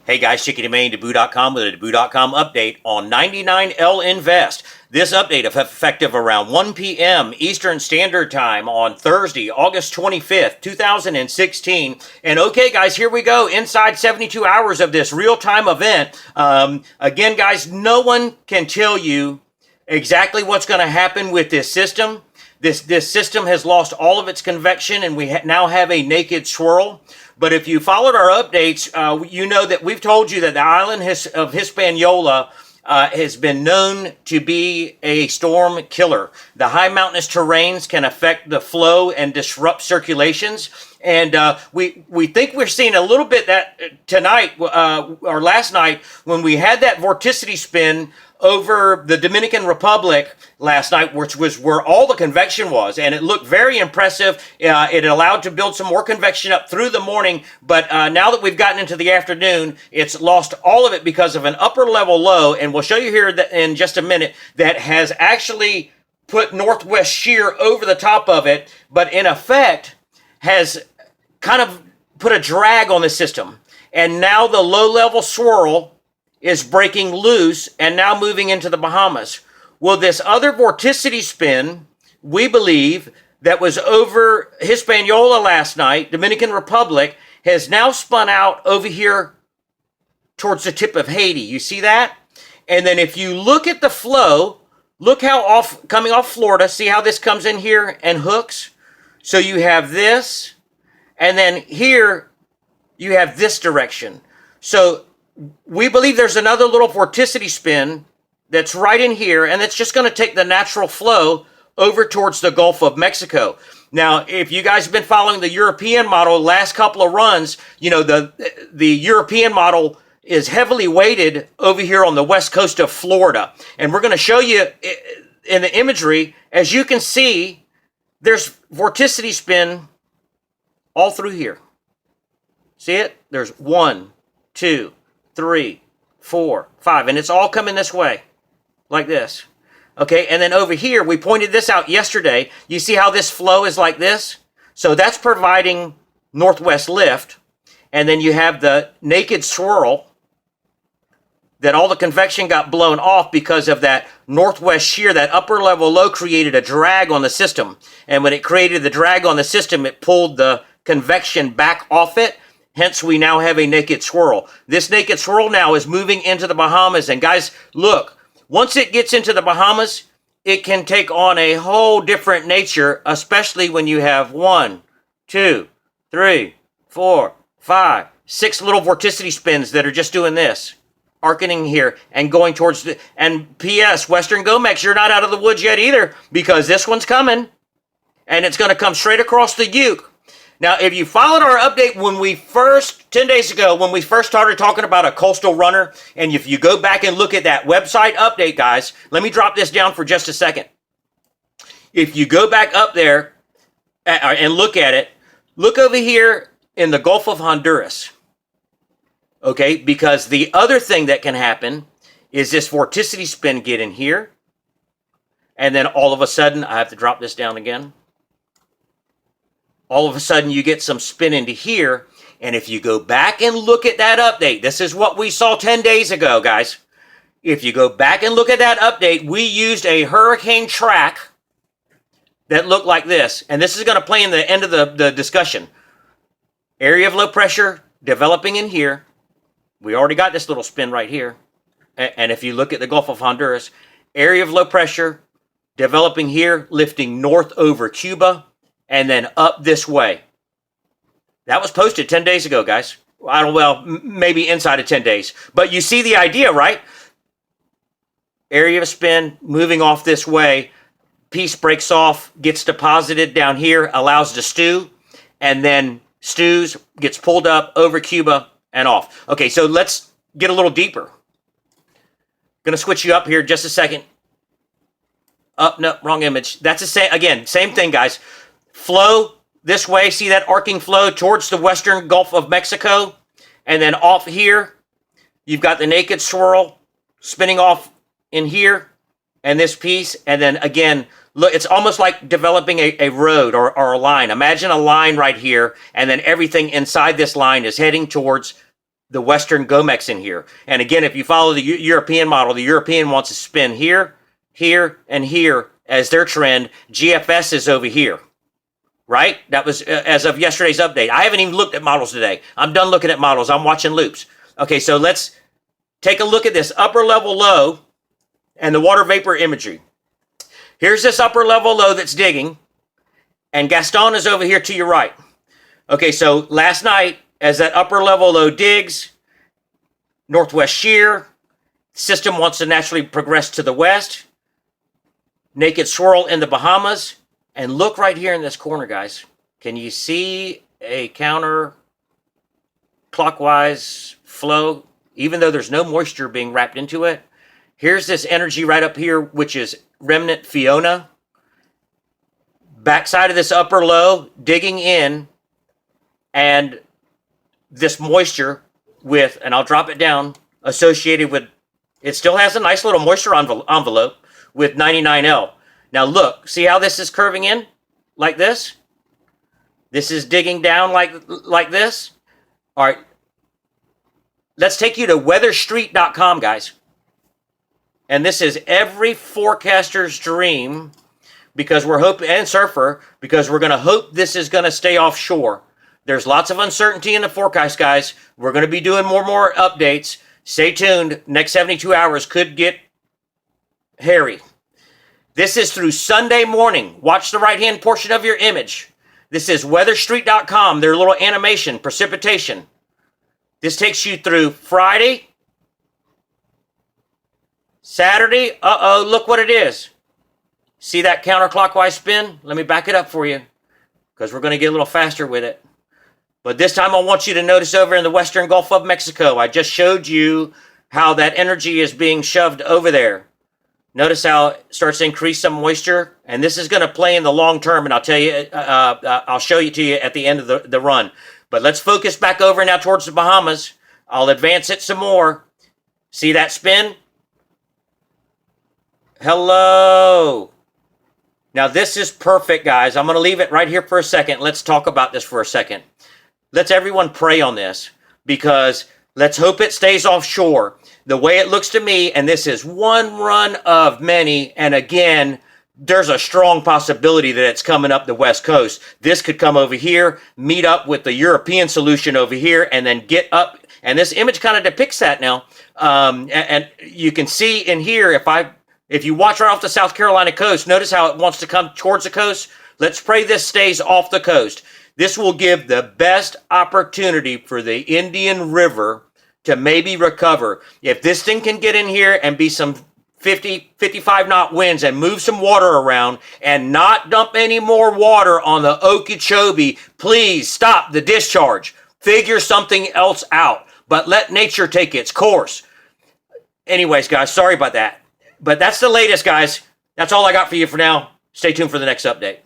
Hey guys, Chickadee Maine, Debut.com with a Debut.com update on 99L Invest. This update is effective around 1 p.m. Eastern Standard Time on Thursday, August 25th, 2016. And okay, guys, here we go. Inside 72 hours of this real-time event. Again, guys, no one can tell you exactly what's going to happen with this system. This system has lost all of its convection, and we now have a naked swirl. But if you followed our updates, you know that we've told you that the island of Hispaniola has been known to be a storm killer. The high mountainous terrains can affect the flow and disrupt circulations. And we think we're seeing a little bit that tonight or last night when we had that vorticity spin over the Dominican Republic last night, which was where all the convection was, and it looked very impressive. It allowed to build some more convection up through the morning, but now that we've gotten into the afternoon, it's lost all of it because of an upper level low, and we'll show you here in just a minute that has actually put northwest shear over the top of it, but in effect has kind of put a drag on the system. And now the low level swirl is breaking loose and now moving into the Bahamas. Well, this other vorticity spin, we believe, that was over Hispaniola last night, Dominican Republic, has now spun out over here towards the tip of Haiti. You see that? And then if you look at the flow, look how coming off Florida, see how this comes in here and hooks? So you have this, and then here you have this direction. So we believe there's another little vorticity spin that's right in here, and it's just going to take the natural flow over towards the Gulf of Mexico. Now, if you guys have been following the European model last couple of runs, you know the European model is heavily weighted over here on the west coast of Florida. And we're going to show you in the imagery, as you can see, there's vorticity spin all through here. See it? There's 1, 2, 3, 4, 5, and it's all coming this way, like this. Okay, and then over here, we pointed this out yesterday. You see how this flow is like this? So that's providing northwest lift, and then you have the naked swirl that all the convection got blown off because of that northwest shear. That upper level low created a drag on the system, and when it created the drag on the system, it pulled the convection back off it. Hence, we now have a naked swirl. This naked swirl now is moving into the Bahamas. And guys, look, once it gets into the Bahamas, it can take on a whole different nature, especially when you have 1, 2, 3, 4, 5, 6 little vorticity spins that are just doing this, arcing here and going towards the, and P.S., Western Gomex, you're not out of the woods yet either, because this one's coming, and it's going to come straight across the Uke. Now, if you followed our update when we first, 10 days ago, when we first started talking about a coastal runner, and if you go back and look at that website update, guys, let me drop this down for just a second. If you go back up there and look at it, look over here in the Gulf of Honduras, okay? Because the other thing that can happen is this vorticity spin get in here, and then all of a sudden, I have to drop this down again. All of a sudden you get some spin into here, and if you go back and look at that update, this is what we saw 10 days ago, guys. If you go back and look at that update, we used a hurricane track that looked like this, and this is going to play in the end of the discussion. Area of low pressure developing in here. We already got this little spin right here. And if you look at the Gulf of Honduras, area of low pressure developing here, lifting north over Cuba, and then up this way. That was posted 10 days ago, guys. Maybe inside of 10 days. But you see the idea, right? Area of spin, moving off this way. Piece breaks off, gets deposited down here, allows to stew, and then stews, gets pulled up over Cuba and off. Okay, so let's get a little deeper. Gonna switch you up here just a second. No, wrong image. That's the same, again, same thing, guys. Flow this way, see that arcing flow towards the western Gulf of Mexico, and then off here, you've got the naked swirl spinning off in here, and this piece, and then again, look, it's almost like developing a road or a line. Imagine a line right here, and then everything inside this line is heading towards the Western Gomex in here. And again, if you follow the European model, the European wants to spin here, here, and here as their trend. GFS is over here, right? That was as of yesterday's update. I haven't even looked at models today. I'm done looking at models. I'm watching loops. Okay, so let's take a look at this upper level low and the water vapor imagery. Here's this upper level low that's digging, and Gaston is over here to your right. Okay, so last night, as that upper level low digs, northwest shear, system wants to naturally progress to the west, naked swirl in the Bahamas, and look right here in this corner, guys. Can you see a counter clockwise flow, even though there's no moisture being wrapped into it? Here's this energy right up here, which is remnant Fiona. Backside of this upper low, digging in, and this moisture with, and I'll drop it down, associated with, it still has a nice little moisture envelope with 99L. Now look, see how this is curving in like this? This is digging down like this. All right, let's take you to weatherstreet.com, guys. And this is every forecaster's dream, because we're hoping, and surfer, because we're going to hope this is going to stay offshore. There's lots of uncertainty in the forecast, guys. We're going to be doing more updates. Stay tuned. Next 72 hours could get hairy. This is through Sunday morning. Watch the right-hand portion of your image. This is weatherstreet.com, their little animation, precipitation. This takes you through Friday, Saturday. Uh-oh, look what it is. See that counterclockwise spin? Let me back it up for you, because we're going to get a little faster with it. But this time I want you to notice over in the western Gulf of Mexico, I just showed you how that energy is being shoved over there. Notice how it starts to increase some moisture, and this is going to play in the long term, and I'll tell you, I'll show you to you at the end of the run. But let's focus back over now towards the Bahamas. I'll advance it some more. See that spin? Hello. Now this is perfect, guys. I'm going to leave it right here for a second. Let's talk about this for a second. Let's everyone pray on this, because let's hope it stays offshore. The way it looks to me, and this is one run of many, and again, there's a strong possibility that it's coming up the West Coast. This could come over here, meet up with the European solution over here, and then get up. And this image kind of depicts that now. And you can see in here, if you watch right off the South Carolina coast, notice how it wants to come towards the coast. Let's pray this stays off the coast. This will give the best opportunity for the Indian River to maybe recover. If this thing can get in here and be some 50, 55 knot winds and move some water around and not dump any more water on the Okeechobee, please stop the discharge. Figure something else out, but let nature take its course. Anyways, guys, sorry about that. But that's the latest, guys. That's all I got for you for now. Stay tuned for the next update.